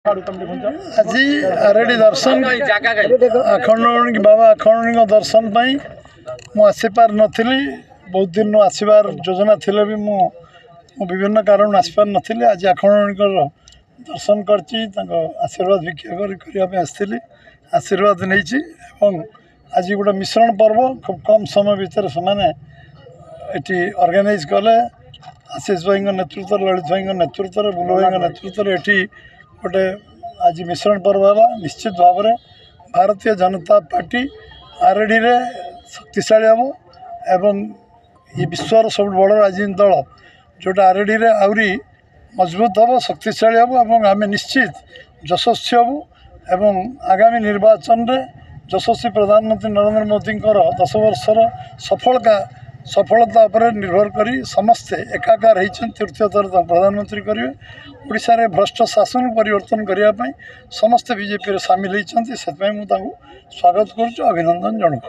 आज आरडी दर्शन आखंड बाबा आखंड दर्शन मुझे पार नी बहुत दिन आसबार योजना थी भी विभिन्न कारण आसपार नी आज आखंड दर्शन कर आशीर्वाद भिक्षा करने आसती आशीर्वाद नहीं आज गोटे मिश्रण पर्व खूब कम समय भितर से ऑर्गेनाइज कले आशीष भाई नेतृत्व ललित भाई नेतृत्व बुल भाई नेतृत्व ये गोटे आज मिश्रण पर्व है। निश्चित भाव में भारतीय जनता पार्टी आरडी रे शक्तिशाली हम एवं ये विश्वर सब बड़ राजनीतिक दल जोटा आरडी रे आहरी मजबूत हम शक्तिशाली हम एवं आम निश्चित यशस्वी हबू एवं आगामी निर्वाचन रे यशस्वी प्रधानमंत्री नरेंद्र मोदी 10 वर्षर सफलता पर निर्भर करी समस्ते एकाकार होती तृतीय थर प्रधानमंत्री करेंगे। ओडिशा रे भ्रष्ट शासन परिवर्तन करने समस्ते बीजेपी रे सामिल होती से स्वागत करुँ अभिनंदन जनाऊँ।